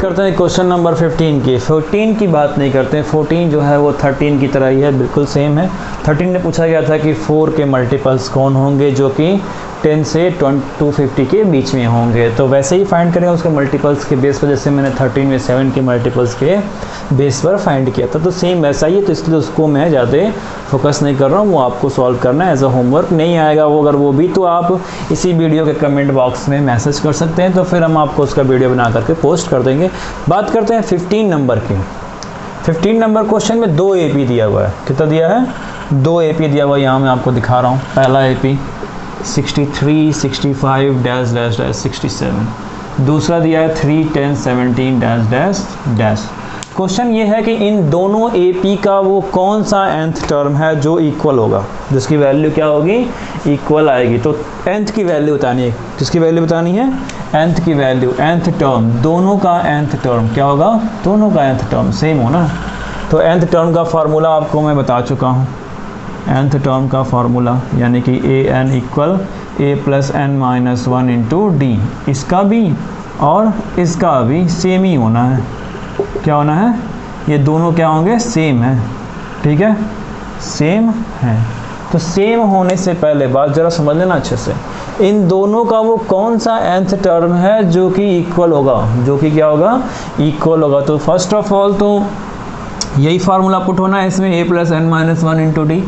करते हैं question number 15 की। 14 की बात नहीं करते हैं, 14 जो है वो 13 की तरह ही है, बिल्कुल सेम है। 13 में पूछा गया था कि 4 के मल्टीपल्स कौन होंगे जो कि 10 से 250 के बीच में होंगे, तो वैसे ही फाइंड करेंगे उसके मल्टीपल्स के बेस पर, जैसे मैंने 13 में 7 के मल्टीपल्स के बेस पर फाइंड किया था, तो सेम वैसा ही है। तो इसलिए उसको मैं ज़्यादा फोकस नहीं कर रहा हूँ, वो आपको सॉल्व करना है। एज अ होमवर्क नहीं आएगा वो, अगर वो भी तो आप इसी वीडियो के कमेंट बॉक्स में मैसेज कर सकते हैं, तो फिर हम आपको उसका वीडियो बना करके पोस्ट कर देंगे। बात करते हैं 15 नंबर की। 15 नंबर क्वेश्चन में 2 AP दिया हुआ है। कितना दिया है? 2 AP दिया हुआ है, यहाँ मैं आपको दिखा रहा हूँ। पहला AP 63, 65 डैश डैश डैश 67, दूसरा दिया है 3, 10, 17 डैश डैश डैश। क्वेश्चन ये है कि इन दोनों AP का वो कौन सा nth टर्म है जो इक्वल होगा, जिसकी वैल्यू क्या होगी? इक्वल आएगी। तो nth की वैल्यू बतानी है। किसकी वैल्यू बतानी है? nth की वैल्यू, nth टर्म, दोनों का nth टर्म क्या होगा? दोनों का nth टर्म सेम हो ना। तो nth टर्म का फार्मूला आपको मैं बता चुका हूँ। nth टर्म का फार्मूला यानी कि an equal a plus n minus 1 into D. इसका भी और इसका भी सेम ही होना है। क्या होना है? ये दोनों क्या होंगे? सेम है। ठीक है, सेम है। तो सेम होने से पहले बात जरा समझ लेना अच्छे से, इन दोनों का वो कौन सा nth टर्म है जो कि इक्वल होगा, जो कि क्या होगा? इक्वल होगा। तो फर्स्ट ऑफ ऑल तो यही फार्मूला पुट होना है इसमें, a plus n minus 1 into D.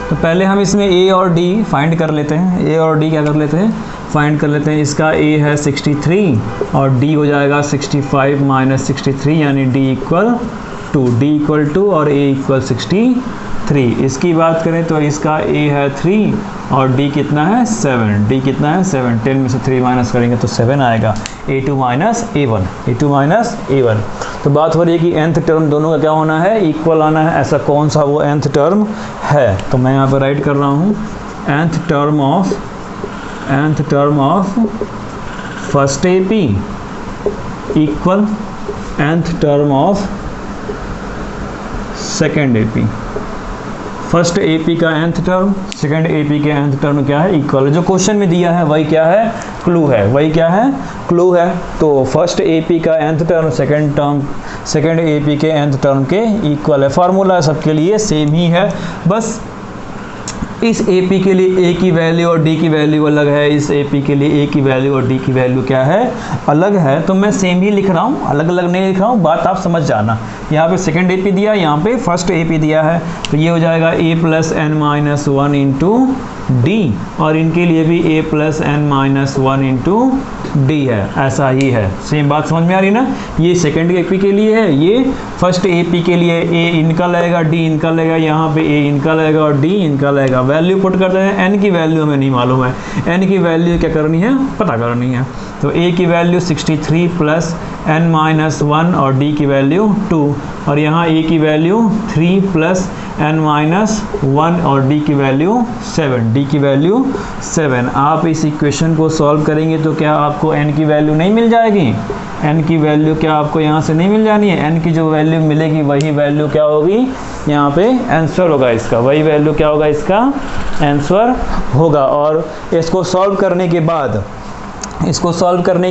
तो पहले हम इसमें a और d फाइंड कर लेते हैं। a और d क्या कर लेते हैं? फाइंड कर लेते हैं। इसका a है 63 और d हो जाएगा 65 माइनस 63, यानी d इक्वल 2, d इक्वल 2 और a इक्वल 63। इसकी बात करें तो इसका a है 3 और d कितना है? 7। d कितना है? 7। 10 में से 3 माइनस करेंगे तो 7 आएगा। a2 minus a1, a2 minus a1। तो बात हो रही है कि nth टर्म दोनों का क्या होना है? इक्वल आना है। ऐसा कौन सा वो nth टर्म है? तो मैं यहाँ पर राइट कर रहा हूँ nth term of first AP equal nth term of second AP। First AP का nth टर्म, सेकेंड AP के nth टर्म क्या है? इक्वल। जो क्वेश्चन में दिया है वही क्या है? क्लू है। वही क्या है? क्लू है। तो फर्स्ट AP का nth टर्म सेकेंड AP के nth टर्म के इक्वल है। फार्मूला सबके लिए सेम ही है, बस इस AP के लिए A की वैल्यू और D की वैल्यू अलग है, इस AP के लिए A की वैल्यू और D की वैल्यू क्या है? अलग है। तो मैं सेम ही लिख रहा हूँ, अलग अलग नहीं लिख रहा हूँ, बात आप समझ जाना। यहाँ पे सेकेंड AP दिया, यहाँ पे फर्स्ट AP दिया है, तो ये हो जाएगा a plus n minus 1 into D, और इनके लिए भी a plus n minus 1 into D है। ऐसा ही है। सेम बात समझ में आ रही ना? ये सेकेंड AP के लिए है, ये फर्स्ट AP के लिए। a इनका लगेगा, d इनका लगेगा, यहाँ पे a इनका लगेगा और d इनका लगेगा। वैल्यू पुट करते हैं। n की वैल्यू हमें नहीं मालूम है, n की वैल्यू क्या करनी है? पता करनी है। तो a की वैल्यू 63 प्लस n माइनस 1 और d की वैल्यू 2, और यहाँ a की वैल्यू 3 प्लस n माइनस 1 और d की वैल्यू 7, d की वैल्यू 7। आप इस इक्वेशन को सॉल्व करेंगे तो क्या आपको n की वैल्यू नहीं मिल जाएगी? n की वैल्यू क्या आपको यहाँ से नहीं मिल जानी है? n की जो वैल्यू मिलेगी वही वैल्यू क्या होगी? यहाँ पे आंसर होगा इसका, वही वैल्यू क्या होगा? इसका आंसर होगा। और इसको सॉल्व करने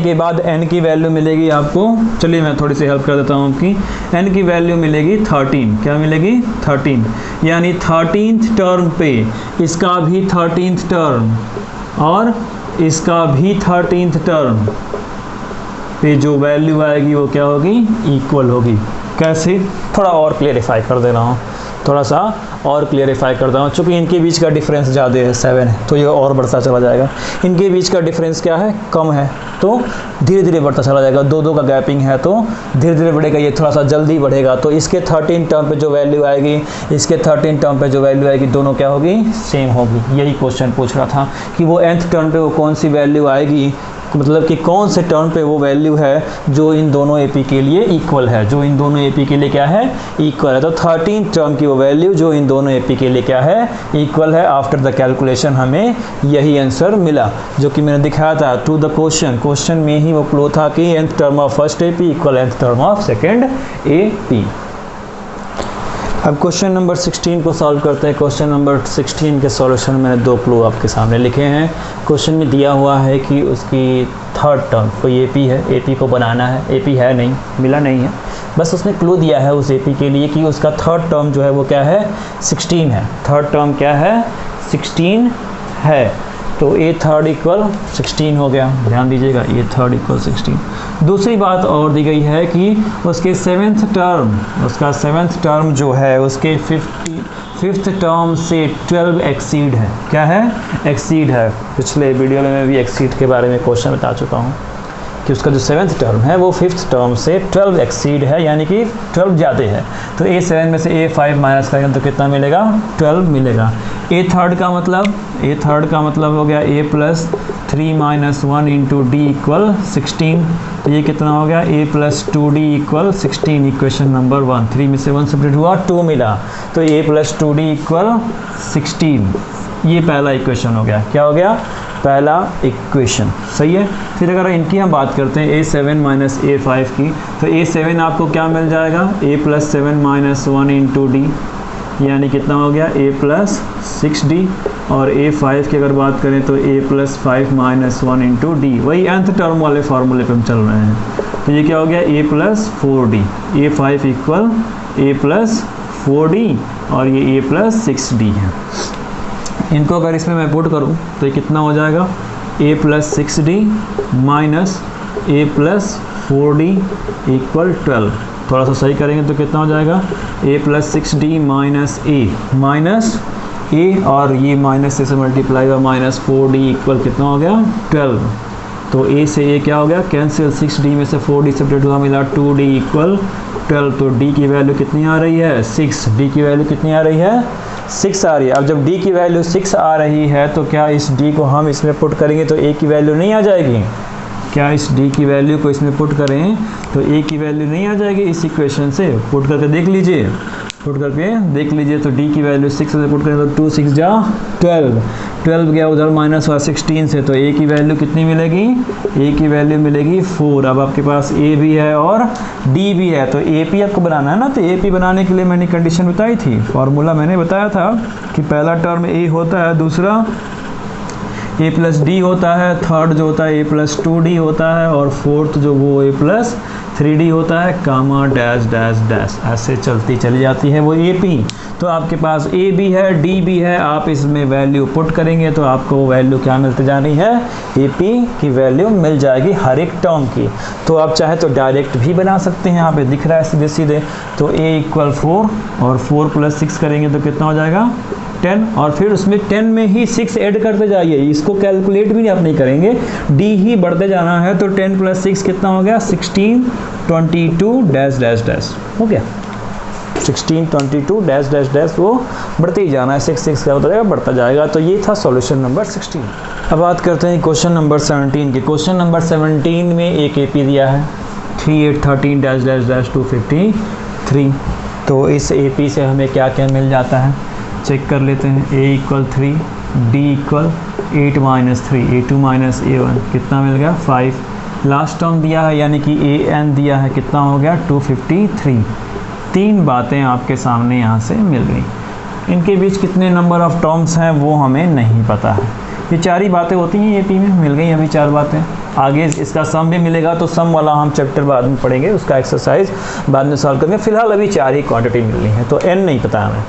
के बाद n की वैल्यू मिलेगी आपको। चलिए मैं थोड़ी सी हेल्प कर देता हूँ आपकी। n की वैल्यू मिलेगी 13। क्या मिलेगी? 13, यानी 13th टर्म पे इसका भी 13th टर्म और इसका भी 13th टर्म पे जो वैल्यू आएगी वो क्या होगी? इक्वल होगी। कैसे? थोड़ा और क्लियरिफाई कर दे रहा हूँ, थोड़ा सा और क्लियरिफाई करता हूँ। चूँकि इनके बीच का डिफरेंस ज़्यादा है, 7 है, तो ये और बढ़ता चला जाएगा। इनके बीच का डिफरेंस क्या है? कम है, तो धीरे धीरे बढ़ता चला जाएगा। 2-2 का गैपिंग है तो धीरे धीरे बढ़ेगा, ये थोड़ा सा जल्दी बढ़ेगा। तो इसके 13 टर्म पे जो वैल्यू आएगी, इसके 13 टर्म पे जो वैल्यू आएगी, दोनों क्या होगी? सेम होगी। यही क्वेश्चन पूछ रहा था कि वो nth टर्म पे वो कौन सी वैल्यू आएगी, मतलब कि कौन से टर्म पे वो वैल्यू है जो इन दोनों AP के लिए इक्वल है, जो इन दोनों AP के लिए क्या है? इक्वल है। तो 13 टर्म की वो वैल्यू जो इन दोनों AP के लिए क्या है? इक्वल है। आफ्टर द कैलकुलेशन हमें यही आंसर मिला, जो कि मैंने दिखाया था टू द क्वेश्चन में ही वो क्लो था कि nth term of first AP equal nth term of second AP। अब क्वेश्चन नंबर 16 को सॉल्व करते हैं। क्वेश्चन नंबर 16 के सॉल्यूशन में 2 क्लू आपके सामने लिखे हैं। क्वेश्चन में दिया हुआ है कि उसकी थर्ड टर्म कोई एपी है, एपी को बनाना है, एपी है नहीं, मिला नहीं है, बस उसने क्लू दिया है उस एपी के लिए कि उसका थर्ड टर्म जो है वो क्या है, 16 है। थर्ड टर्म क्या है, 16 है। तो ए थर्ड इक्वल 16 हो गया, ध्यान दीजिएगा, ए थर्ड इक्वल 16। दूसरी बात और दी गई है कि उसके सेवेंथ टर्म जो है उसके 5th टर्म से 12 एक्सीड है। क्या है, एक्सीड है। पिछले वीडियो में मैं भी एक्सीड के बारे में क्वेश्चन बता चुका हूँ कि उसका जो 7th टर्म है वो 5th टर्म से 12 एक्सीड है, यानी कि 12 ज़्यादा है। तो A7 में से A5 माइनस करेंगे तो कितना मिलेगा, 12 मिलेगा। A थर्ड का मतलब हो गया A plus 3 minus 1 into D equal 16। तो ये कितना हो गया, A plus 2D equal 16, equation number 1। 3 में से 1 सेपरेट हुआ, 2 मिला, तो A प्लस 2D इक्वल 16। ये पहला इक्वेशन हो गया। क्या हो गया, पहला इक्वेशन, सही है। फिर अगर इनकी हम बात करते हैं A7 माइनस A5 की, तो A7 आपको क्या मिल जाएगा, A plus 7 minus 1 into D, यानी कितना हो गया, A प्लस 6D। और A5 की अगर बात करें तो A plus 5 minus 1 into D, वही nth टर्म वाले फार्मूले पे हम चल रहे हैं। तो ये क्या हो गया, A plus 4D। A5 equal A plus 4D और ये A प्लस 6D है। इनको अगर इसमें मैं पुट करूँ तो ये कितना हो जाएगा, A plus 6D minus A plus 4D equal 12। थोड़ा सा सही करेंगे तो कितना हो जाएगा, A plus 6D minus A और ये माइनस से मल्टीप्लाई हुआ माइनस 4D इक्वल कितना हो गया, 12। तो A से A क्या हो गया, कैंसिल, 6D में से 4D सेपरेट हुआ, मिला 2D इक्वल 12। तो D की वैल्यू कितनी आ रही है, 6। D की वैल्यू कितनी आ रही है, 6 आ रही है। अब जब D की वैल्यू 6 आ रही है तो क्या इस D को हम इसमें पुट करेंगे तो A की वैल्यू नहीं आ जाएगी, क्या इस D की वैल्यू को इसमें पुट करें तो A की वैल्यू नहीं आ जाएगी इस इक्वेशन से। पुट करके देख लीजिए, तो D की वैल्यू 6 से पुट करें तो 2 6 जा 12 गया उधर माइनस हुआ 16 से, तो A की वैल्यू कितनी मिलेगी, A की वैल्यू मिलेगी 4। अब आपके पास A भी है और D भी है, तो AP आपको बनाना है ना। तो AP बनाने के लिए मैंने कंडीशन बताई थी, फार्मूला मैंने बताया था कि पहला टर्म A होता है, दूसरा A प्लस D होता है, थर्ड जो होता है A प्लस 2D होता है और फोर्थ जो वो A प्लस 3D होता है, कामा डैश डैश डैश, ऐसे चलती चली जाती है वो AP। तो आपके पास A भी है, D भी है, आप इसमें वैल्यू पुट करेंगे तो आपको वो वैल्यू क्या मिलती जा रही है, AP की वैल्यू मिल जाएगी हर एक टर्म की। तो आप चाहे तो डायरेक्ट भी बना सकते हैं, यहाँ पे दिख रहा है सीधे सीधे। तो A इक्वल 4 और 4 प्लस 6 करेंगे तो कितना हो जाएगा, 10, और फिर उसमें 10 में ही 6 ऐड करते जाइए, इसको कैलकुलेट भी आप नहीं करेंगे, D ही बढ़ते जाना है। तो 10 प्लस 6 कितना हो गया, 16 22 डैश डैश डैश हो गया, 16 22 डैश डैश डैश, वो बढ़ते ही जाना है, 6 क्या होता जाएगा, बढ़ता जाएगा। तो ये था सॉल्यूशन नंबर 16। अब बात करते हैं क्वेश्चन नंबर 17 की। क्वेश्चन नंबर 17 में एक AP दिया है 3813 डैश डैश डैश 253। तो इस AP से हमें क्या क्या मिल जाता है, चेक कर लेते हैं। A equal 3, D equal 8 minus 3, A2 minus A1 कितना मिल गया, 5। लास्ट टर्म दिया है यानी कि AN दिया है, कितना हो गया, 253। 3 बातें आपके सामने यहाँ से मिल गई। इनके बीच कितने नंबर ऑफ टर्म्स हैं वो हमें नहीं पता है। ये 4 ही बातें होती हैं AP में, मिल गई अभी 4 बातें। आगे इसका सम भी मिलेगा, तो सम वाला हम चैप्टर बाद में पढ़ेंगे, उसका एक्सरसाइज बाद में सॉल्व करेंगे। फिलहाल अभी 4 ही क्वांटिटी मिल रही है, तो N नहीं पता हमें।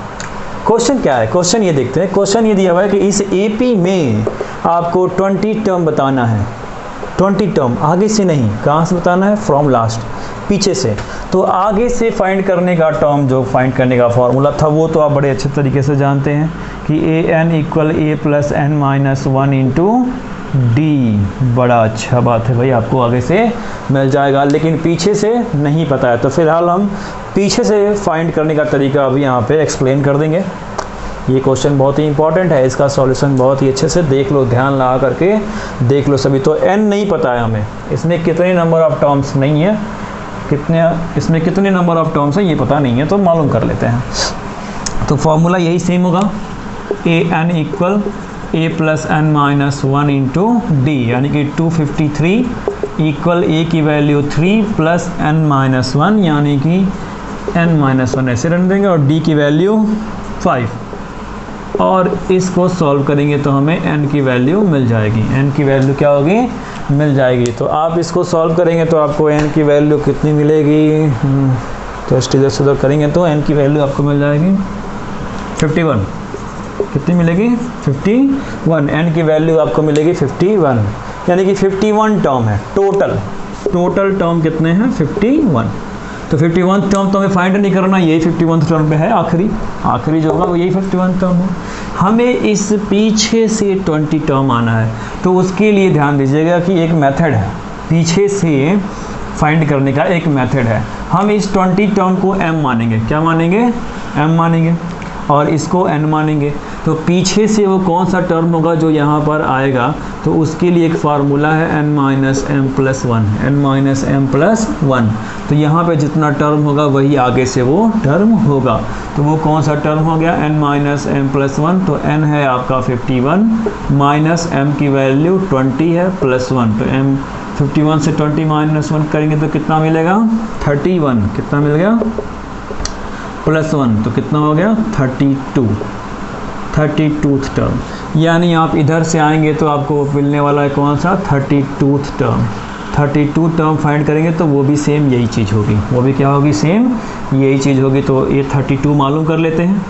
क्वेश्चन क्या है, क्वेश्चन ये देखते हैं। क्वेश्चन ये दिया हुआ है कि इस AP में आपको 20 टर्म बताना है। 20 टर्म आगे से नहीं, कहाँ से बताना है, फ्रॉम लास्ट, पीछे से। तो आगे से फाइंड करने का टर्म, जो फाइंड करने का फॉर्मूला था वो तो आप बड़े अच्छे तरीके से जानते हैं कि AN equal A plus N minus 1 into D। बड़ा अच्छा बात है भाई, आपको आगे से मिल जाएगा, लेकिन पीछे से नहीं पता है। तो फिलहाल हम पीछे से फाइंड करने का तरीका अभी यहाँ पे एक्सप्लेन कर देंगे। ये क्वेश्चन बहुत ही इंपॉर्टेंट है, इसका सॉल्यूशन बहुत ही अच्छे से देख लो, ध्यान लगा करके देख लो सभी। तो N नहीं पता है हमें, इसमें कितने नंबर ऑफ टर्म्स नहीं है, इसमें कितने नंबर ऑफ टर्म्स है ये पता नहीं है, तो मालूम कर लेते हैं। तो फॉर्मूला यही सेम होगा, AN equal A plus N minus 1 into D, यानी कि 253 इक्वल A की वैल्यू 3 प्लस N माइनस 1, यानी कि n-1 ऐसे रन देंगे और d की वैल्यू 5 और इसको सॉल्व करेंगे तो हमें n की वैल्यू मिल जाएगी। n की वैल्यू क्या होगी, मिल जाएगी। तो आप इसको सॉल्व करेंगे तो आपको n की वैल्यू कितनी मिलेगी, तो इधर से उधर करेंगे तो n की वैल्यू आपको मिल जाएगी 51। कितनी मिलेगी, 51। n की वैल्यू आपको मिलेगी 51, यानी कि 51 टर्म है टोटल टर्म कितने हैं, 51। तो 51 टर्म तो हमें फाइंड नहीं करना, यही 51 टर्म पे है, आखिरी जो होगा वो यही 51 टर्म है। हमें इस पीछे से 20 टर्म आना है, तो उसके लिए ध्यान दीजिएगा कि एक मेथड है, पीछे से फाइंड करने का एक मेथड है। हम इस 20 टर्म को m मानेंगे, क्या मानेंगे, m मानेंगे, और इसको n मानेंगे। तो पीछे से वो कौन सा टर्म होगा जो यहाँ पर आएगा, तो उसके लिए एक फार्मूला है n-m+1। तो यहाँ पे जितना टर्म होगा वही आगे से वो टर्म होगा। तो वो कौन सा टर्म हो गया, n-m+1। तो n है आपका 51 माइनस m की वैल्यू 20 है प्लस 1। तो m 51 से 20 माइनस 1 करेंगे तो कितना मिलेगा, 31। कितना मिल गया, प्लस 1 तो कितना हो गया, 32th टर्म। यानी आप इधर से आएंगे तो आपको मिलने वाला है कौन सा, 32th टर्म। 32 टर्म फाइंड करेंगे तो वो भी सेम यही चीज़ होगी, वो भी क्या होगी, सेम यही चीज़ होगी। तो ये 32 मालूम कर लेते हैं,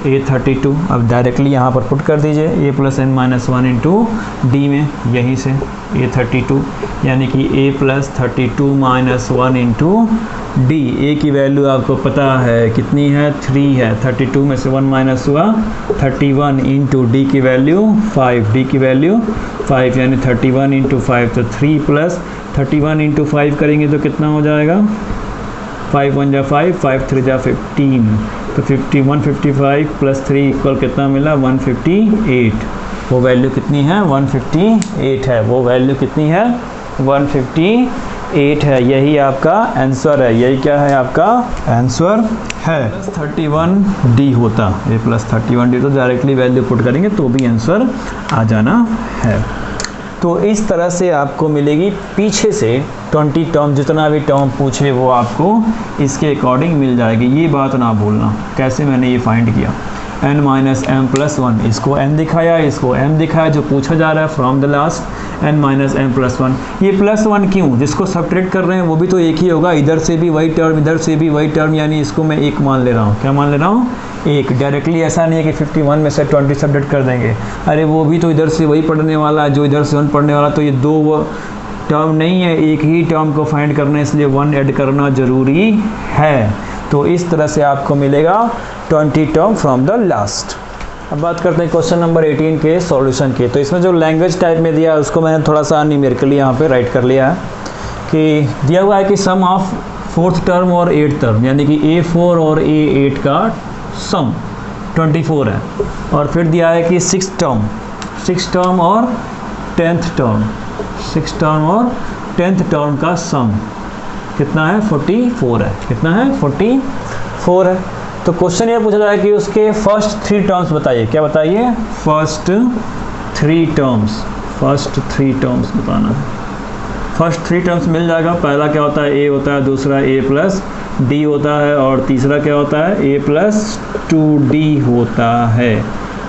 a32 अब डायरेक्टली यहाँ पर पुट कर दीजिए, a+n-1 इंटू डी में, यहीं से a32 यानी कि a+32-1 इंटू डी। ए की वैल्यू आपको पता है कितनी है, 3 है। 32 में से 1 माइनस हुआ 31 इंटू डी की वैल्यू 5, डी की वैल्यू 5 यानी 31 इंटू 5। तो 3 प्लस 31 इंटू 5 करेंगे तो कितना हो जाएगा, 5 1 जा 5, 5 3 जा 15। तो 155 प्लस 3 इक्वल कितना मिला, 158। वो वैल्यू कितनी है, 158 है। वो वैल्यू कितनी है, 158 है। यही आपका आंसर है, यही क्या है, आपका आंसर है। +31D होता, ये +31D तो डायरेक्टली वैल्यू पुट करेंगे तो भी आंसर आ जाना है। तो इस तरह से आपको मिलेगी पीछे से 20 टर्म, जितना भी टर्म पूछे वो आपको इसके अकॉर्डिंग मिल जाएगी। ये बात ना भूलना, कैसे मैंने ये फाइंड किया, n-m+1, इसको n दिखाया, इसको m दिखाया, जो पूछा जा रहा है फ्रॉम द लास्ट n-m+1। ये +1 क्यों, जिसको सब्ट्रैक्ट कर रहे हैं वो भी तो एक ही होगा, इधर से भी वही टर्म, इधर से भी वही टर्म, यानी इसको मैं 1 मान ले रहा हूँ। क्या मान ले रहा हूँ, 1। डायरेक्टली ऐसा नहीं है कि 51 में से 20 सब्ट्रैक्ट कर देंगे, अरे वो भी तो इधर से वही पढ़ने वाला है जो इधर से 1 पढ़ने वाला। तो ये दो टर्म नहीं है, एक ही टर्म को फाइंड करना है, इसलिए 1 ऐड करना ज़रूरी है। तो इस तरह से आपको मिलेगा 20 टर्म फ्रॉम द लास्ट। अब बात करते हैं क्वेश्चन नंबर 18 के सॉल्यूशन के। तो इसमें जो लैंग्वेज टाइप में दिया है उसको मैंने थोड़ा सा न्यूमेरिकली यहाँ पे राइट कर लिया है कि दिया हुआ है कि सम ऑफ 4th टर्म और 8th टर्म, यानी कि A4 और A8 का सम 24 है। और फिर दिया है कि 6th टर्म और 10th टर्म, 6th टर्म और 10th टर्म का सम कितना है, 44 है। कितना है, 44 है। तो क्वेश्चन ये पूछा जाए कि उसके फर्स्ट 3 टर्म्स बताइए। क्या बताइए, फर्स्ट 3 टर्म्स बताना है। फर्स्ट 3 टर्म्स मिल जाएगा। पहला क्या होता है, a होता है, दूसरा a+d होता है, और तीसरा क्या होता है, a+2d होता है।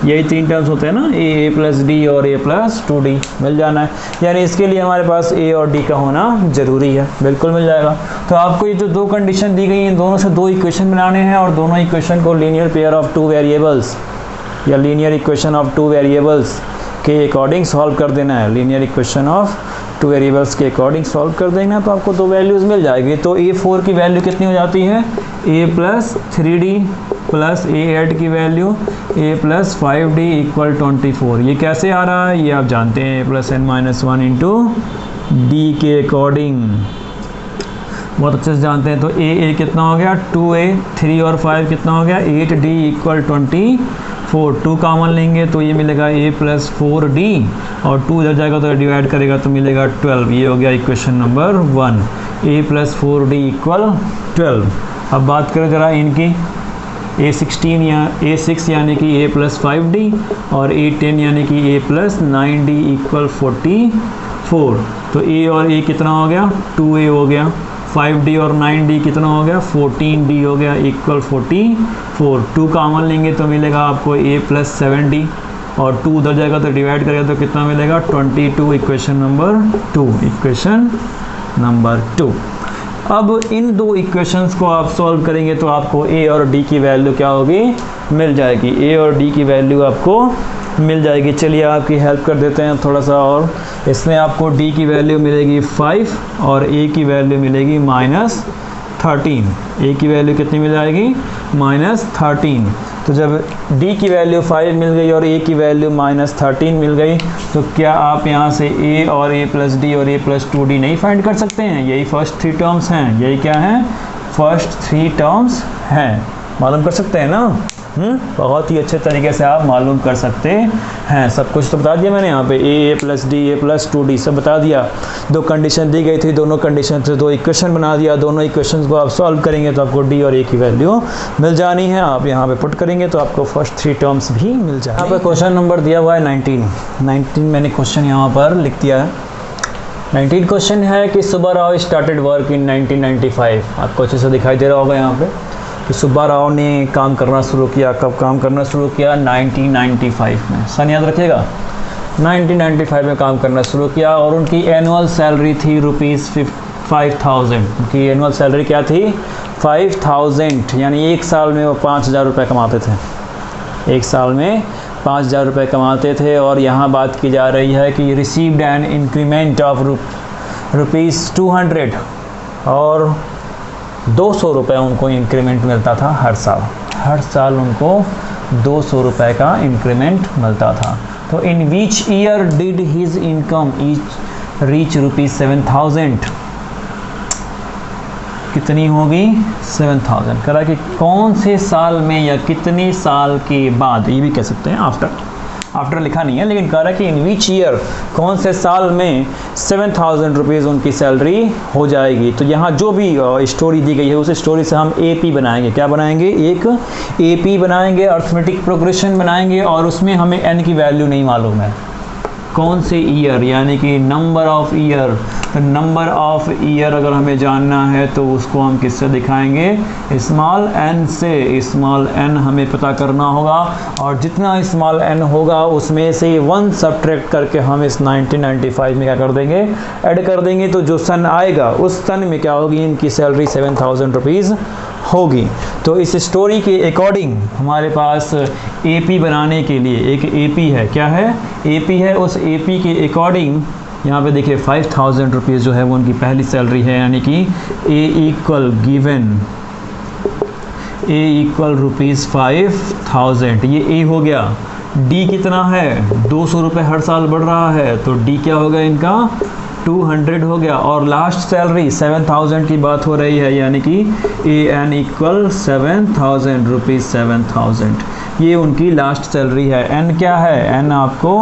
यही 3 टर्म्स होते हैं ना, a+d और a+2d मिल जाना है। यानी इसके लिए हमारे पास a और d का होना ज़रूरी है, बिल्कुल मिल जाएगा। तो आपको ये जो 2 कंडीशन दी गई हैं, दोनों से 2 इक्वेशन बनाने हैं और दोनों इक्वेशन को लीनियर पेयर ऑफ 2 वेरिएबल्स या लीनियर इक्वेशन ऑफ 2 वेरिएबल्स के अकॉर्डिंग सॉल्व कर देना है। लीनियर इक्वेशन ऑफ 2 वेरिएबल्स के अकॉर्डिंग सॉल्व कर देना है, तो आपको 2 वैल्यूज़ मिल जाएगी। तो a4 की वैल्यू कितनी हो जाती है, a+3d प्लस a8 की वैल्यू a+5d इक्वल 24। ये कैसे आ रहा है, ये आप जानते हैं, a+n-1 इंटू डी के अकॉर्डिंग बहुत अच्छे से जानते हैं। तो a कितना हो गया, 2a, 3 और 5 कितना हो गया, 8d इक्वल 24। 2 कॉमन लेंगे तो ये मिलेगा a+4d, और 2 इधर जाएगा तो डिवाइड करेगा तो मिलेगा 12। ये हो गया इक्वेशन नंबर 1, a+4d इक्वल 12। अब बात करें ज़रा इनकी, a16 या a6 यानी कि a+5d और a10 यानी कि a+9d इक्वल 44। तो a और a कितना हो गया, 2a हो गया, 5D और 9D कितना हो गया, 14D हो गया, इक्वल 44। 2 कॉमन लेंगे तो मिलेगा आपको a + 7D, और 2 उधर जाएगा तो डिवाइड करेगा तो कितना मिलेगा, 22। Equation number 2। अब इन दो इक्वेशंस को आप सॉल्व करेंगे तो आपको a और d की वैल्यू क्या होगी, मिल जाएगी। a और d की वैल्यू आपको मिल जाएगी। चलिए आपकी हेल्प कर देते हैं थोड़ा सा, और इसमें आपको d की वैल्यू मिलेगी 5 और a की वैल्यू मिलेगी -13। a की वैल्यू कितनी मिल जाएगी, -13। तो जब d की वैल्यू 5 मिल गई और a की वैल्यू -13 मिल गई, तो क्या आप यहाँ से a और a + d और a + 2d नहीं फाइंड कर सकते हैं? यही फर्स्ट 3 टर्म्स हैं, यही क्या हैं, फर्स्ट 3 टर्म्स हैं। मालूम कर सकते हैं ना? बहुत ही अच्छे तरीके से आप मालूम कर सकते हैं। सब कुछ तो बता दिया मैंने यहाँ पे, a + d a + 2d सब बता दिया। 2 कंडीशन दी गई थी, दोनों कंडीशन से 2 इक्वेशन बना दिया। दोनों इक्वेशंस को आप सॉल्व करेंगे तो आपको d और a की वैल्यू मिल जानी है। आप यहाँ पे पुट करेंगे तो आपको फर्स्ट 3 टर्म्स भी मिल जाए। यहाँ पे क्वेश्चन नंबर दिया हुआ है 19 मैंने क्वेश्चन यहाँ पर लिख दिया है। 19 क्वेश्चन है कि सुब्बाराव स्टार्टेड वर्क इन 1995। आपको अच्छे से दिखाई दे रहा होगा यहाँ पे कि सुब्बाराव ने काम करना शुरू किया। कब काम करना शुरू किया, 1995 में। सन याद रखिएगा, 1995 में काम करना शुरू किया, और उनकी एनुअल सैलरी थी ₹5000। उनकी एनुअल सैलरी क्या थी, 5000, यानी एक साल में वो 5000 रुपये कमाते थे। एक साल में 5000 रुपये कमाते थे। और यहाँ बात की जा रही है कि रिसीव्ड एन इंक्रीमेंट ऑफ ₹200, और 200 रुपये उनको इंक्रीमेंट मिलता था हर साल उनको 200 रुपये का इंक्रीमेंट मिलता था। तो in which year did his income reach ₹7000? कितनी होगी, 7000। कह रहा है कि कौन से साल में या कितने साल के बाद, ये भी कह सकते हैं आफ्टर लिखा नहीं है, लेकिन कह रहा है कि इन विच ईयर, कौन से साल में 7000 रुपीज़ उनकी सैलरी हो जाएगी। तो यहाँ जो भी स्टोरी दी गई है उस स्टोरी से हम AP बनाएंगे। क्या बनाएंगे, एक AP बनाएंगे, अर्थमेटिक प्रोग्रेशन बनाएंगे, और उसमें हमें n की वैल्यू नहीं मालूम है, कौन से ईयर, यानी कि नंबर ऑफ ईयर। तो नंबर ऑफ ईयर अगर हमें जानना है तो उसको हम किससे दिखाएंगे, स्मॉल n से। स्मॉल n हमें पता करना होगा, और जितना स्मॉल n होगा उसमें से 1 सब्ट्रैक्ट करके हम इस 1995 में क्या कर देंगे, ऐड कर देंगे। तो जो सन आएगा उस सन में क्या होगी, इनकी सैलरी 7000 रुपीज़ होगी। तो इस स्टोरी के अकॉर्डिंग हमारे पास AP बनाने के लिए एक AP है। क्या है, AP है। उस AP के अकॉर्डिंग यहाँ पे देखिए 5000 रुपीज़ जो है वो उनकी पहली सैलरी है, यानी कि A इक्वल ₹5000। ये A हो गया। D कितना है, 200 रुपये हर साल बढ़ रहा है, तो D क्या हो गया इनका, 200 हो गया। और लास्ट सैलरी 7000 की बात हो रही है, यानी कि AN इक्वल 7000 रुपीज़। 7000 ये उनकी लास्ट सैलरी है। N क्या है, N आपको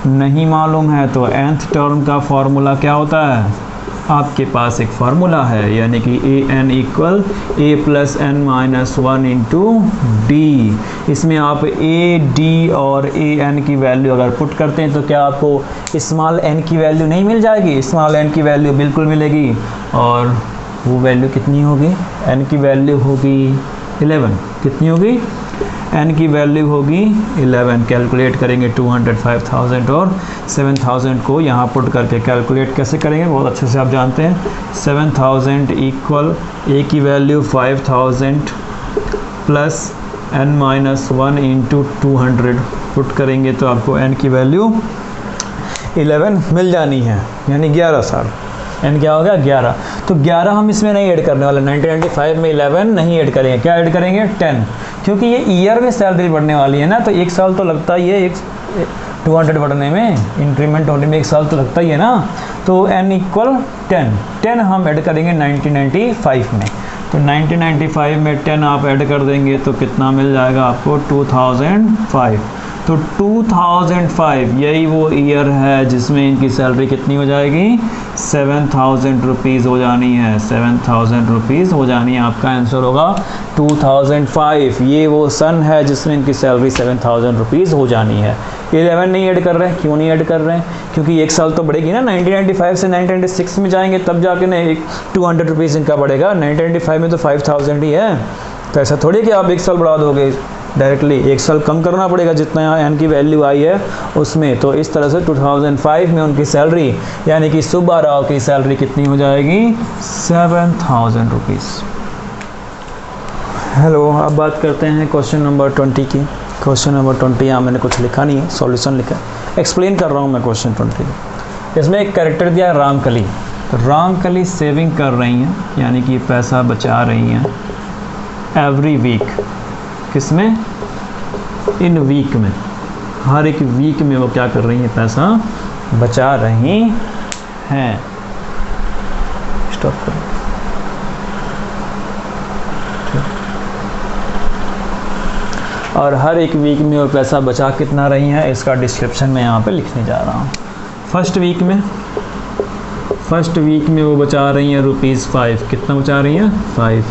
नहीं मालूम है, तो nth टर्म का फॉर्मूला क्या होता है, आपके पास एक फार्मूला है, यानी कि AN equal A + n - 1 into D। इसमें आप A, D और AN की वैल्यू अगर पुट करते हैं तो क्या आपको स्मॉल n की वैल्यू नहीं मिल जाएगी, स्मॉल n की वैल्यू बिल्कुल मिलेगी। और वो वैल्यू कितनी होगी, n की वैल्यू होगी 11। कितनी होगी, n की वैल्यू होगी 11। कैलकुलेट करेंगे 200, 5000 और 7000 को यहाँ पुट करके कैलकुलेट कैसे करेंगे बहुत अच्छे से आप जानते हैं। 7000 इक्वल A की value 5000 plus n - 1 into 200 put करेंगे तो आपको n की वैल्यू 11 मिल जानी है, यानी 11 साल। n क्या हो गया, 11। तो 11 हम इसमें नहीं ऐड करने वाले, 1995 में 11 नहीं ऐड करेंगे। क्या ऐड करेंगे, 10, क्योंकि ये ईयर में सैलरी बढ़ने वाली है ना, तो एक साल तो लगता ही है 200 बढ़ने में, इंक्रीमेंट होने में एक साल तो लगता ही है ना। तो n इक्वल 10 हम ऐड करेंगे 1995 में। तो 1995 में 10 आप ऐड कर देंगे तो कितना मिल जाएगा आपको, 2005। तो 2005 यही वो ईयर है जिसमें इनकी सैलरी कितनी हो जाएगी, 7000 रुपीज़ हो जानी है, 7000 रुपीज़ हो जानी है। आपका आंसर होगा 2005। ये वो सन है जिसमें इनकी सैलरी 7000 रुपीज़ हो जानी है। 11 नहीं ऐड कर रहे हैं, क्यों नहीं ऐड कर रहे हैं? क्योंकि एक साल तो बढ़ेगी ना, 1995 से 1996 में जाएंगे तब जाके ना एक 200 रुपीज़ इनका बढ़ेगा। 1995 में तो 5000 ही है, तो ऐसा थोड़ी कि आप एक साल बढ़ा दोगे डायरेक्टली, एक साल कम करना पड़ेगा जितना यहाँ एन की वैल्यू आई है उसमें। तो इस तरह से 2005 में उनकी सैलरी यानी कि सुब्बा राव की सैलरी कितनी हो जाएगी, 7000 रुपीज़। हेलो, अब बात करते हैं क्वेश्चन नंबर 20 की। क्वेश्चन नंबर 20 यहाँ मैंने कुछ लिखा नहीं है, सॉल्यूशन लिखा है, एक्सप्लेन कर रहा हूँ मैं क्वेश्चन 20। इसमें एक कैरेक्टर दिया रामकली। रामकली सेविंग कर रही हैं यानी कि पैसा बचा रही हैं एवरी वीक। किसमें? इन वीक में, हर एक वीक में वो क्या कर रही हैं, पैसा बचा रही हैं। स्टॉप करो। और हर एक वीक में वो पैसा बचा कितना रही हैं, इसका डिस्क्रिप्शन मैं यहाँ पे लिखने जा रहा हूँ। फर्स्ट वीक में वो बचा रही हैं ₹5। कितना बचा रही हैं? 5।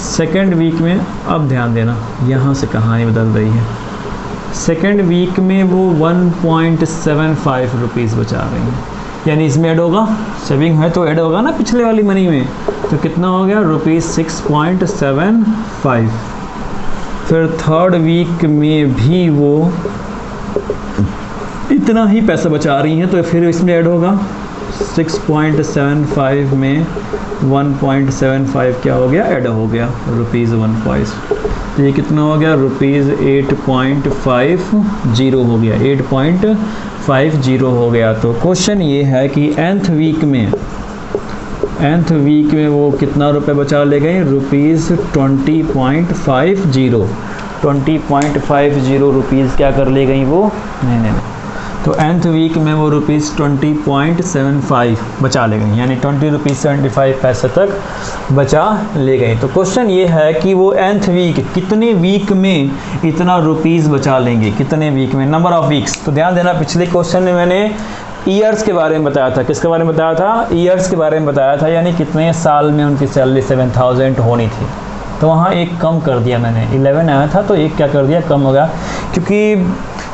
सेकेंड वीक में, अब ध्यान देना यहाँ से कहानी बदल रही है। सेकेंड वीक में वो 1.75 रुपीज़ बचा रही हैं, यानी इसमें ऐड होगा, सेविंग है तो ऐड होगा ना पिछले वाली मनी में। तो कितना हो गया? ₹6.75। फिर थर्ड वीक में भी वो इतना ही पैसा बचा रही हैं, तो फिर इसमें ऐड होगा 6.75 में 1.75 क्या हो गया? ऐड हो गया ₹1। तो ये कितना हो गया? ₹8.50 हो गया, 8.50 हो गया। तो क्वेश्चन ये है कि nth वीक में वो कितना रुपए बचा ले गए? ₹20.50। 20.50 रुपीज़ क्या कर ले गई वो? नहीं। तो nth वीक में वो ₹20.75 बचा ले गई, यानी ₹20.75 तक बचा ले गई। तो क्वेश्चन ये है कि वो nth वीक कितने वीक में इतना रुपीज़ बचा लेंगे, कितने वीक में, नंबर ऑफ वीक्स। तो ध्यान देना, पिछले क्वेश्चन में मैंने ईयर्स के बारे में बताया था। किसके बारे में बताया था? ईयर्स के बारे में बताया था, यानी कितने साल में उनकी सैलरी 7000 होनी थी। तो वहाँ एक कम कर दिया मैंने, 11 आया था तो एक क्या कर दिया, कम हो गया, क्योंकि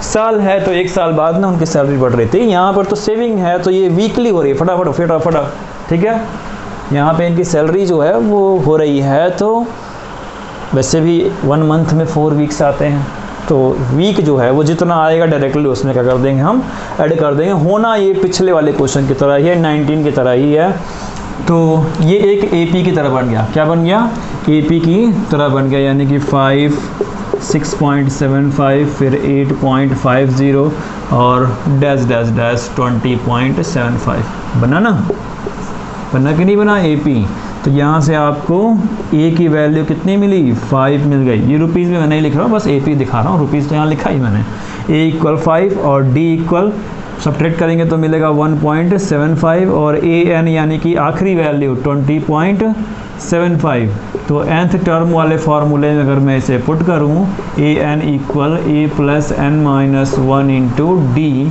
साल है तो एक साल बाद ना उनकी सैलरी बढ़ रही थी। यहाँ पर तो सेविंग है तो ये वीकली हो रही है, फटाफट, ठीक है। यहाँ पे इनकी सैलरी जो है वो हो रही है, तो वैसे भी 1 मंथ में 4 वीक्स आते हैं, तो वीक जो है वो जितना आएगा डायरेक्टली उसमें क्या कर देंगे, हम ऐड कर देंगे। होना ये पिछले वाले क्वेश्चन की तरह ही है, 19 की तरह ही है। तो ये एक AP की तरह बन गया। क्या बन गया? AP की तरह बन गया, यानी कि 5, 6.75, फिर 8.50 और डैश 20.75। बना ना? बना कि नहीं बना AP? तो यहाँ से आपको A की वैल्यू कितनी मिली? 5 मिल गई। ये रुपीज़ में मैं नहीं लिख रहा हूँ, बस AP दिखा रहा हूँ, रुपीज़ तो यहाँ लिखा ही मैंने। A = 5 और D = सब्ट्रैक्ट करेंगे तो मिलेगा 1.75 और AN यानी कि आखिरी वैल्यू 20.75। तो nth टर्म वाले फार्मूले में अगर मैं इसे पुट करूँ, AN = A + n-1 × D,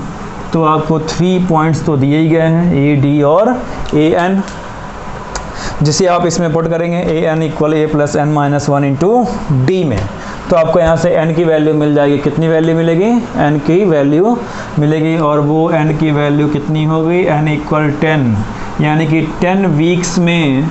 तो आपको 3 पॉइंट्स तो दिए ही गए हैं, A, D और AN, जिसे आप इसमें पुट करेंगे AN = A + n-1 × D में, तो आपको यहाँ से n की वैल्यू मिल जाएगी। कितनी वैल्यू मिलेगी? n की वैल्यू मिलेगी, और वो n की वैल्यू कितनी होगी? n = 10, यानी कि 10 वीक्स में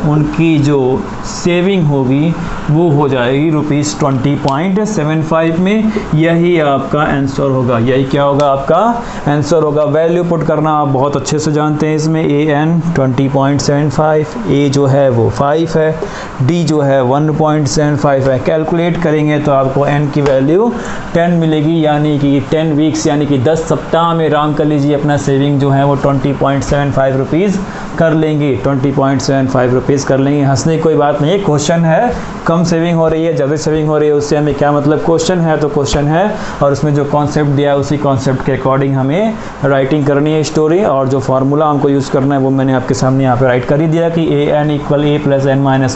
उनकी जो सेविंग होगी वो हो जाएगी ₹20.75 में। यही आपका आंसर होगा, यही क्या होगा? आपका आंसर होगा। वैल्यू पुट करना आप बहुत अच्छे से जानते हैं। इसमें AN 20.75, A जो है वो 5 है, D जो है 1.75 है। कैलकुलेट करेंगे तो आपको n की वैल्यू 10 मिलेगी, यानी कि 10 वीक्स यानी कि 10 सप्ताह में रामकली जी अपना सेविंग जो है वो 20.75 रुपीज़ कर लेंगे, 20.75 रुपीज़ कर लेंगे। हंसने की कोई बात नहीं है, क्वेश्चन है, कम सेविंग हो रही है, ज़्यादा सेविंग हो रही है, उससे हमें क्या मतलब? क्वेश्चन है तो क्वेश्चन है, और उसमें जो कॉन्सेप्ट दिया है उसी कॉन्सेप्ट के अकॉर्डिंग हमें राइटिंग करनी है स्टोरी, और जो फार्मूला हमको यूज़ करना है वो मैंने आपके सामने यहाँ पे राइट कर ही दिया कि AN = A + n-1 ×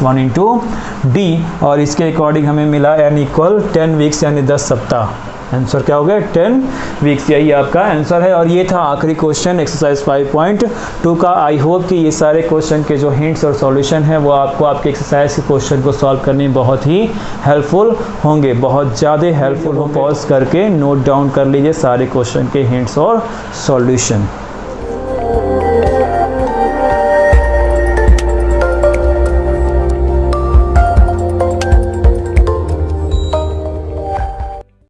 D, और इसके अकॉर्डिंग हमें मिला n = 10 वीक्स यानी 10 सप्ताह। आंसर क्या हो गया 10 वीक्स, यही आपका आंसर है। और ये था आखिरी क्वेश्चन एक्सरसाइज 5.2 का। आई होप कि ये सारे क्वेश्चन के जो हिंट्स और सॉल्यूशन है वो आपको आपके एक्सरसाइज के क्वेश्चन को सॉल्व करने में बहुत ही हेल्पफुल होंगे, बहुत ज़्यादा हेल्पफुल हो। पॉज करके नोट डाउन कर लीजिए सारे क्वेश्चन के हिंट्स और सॉल्यूशन।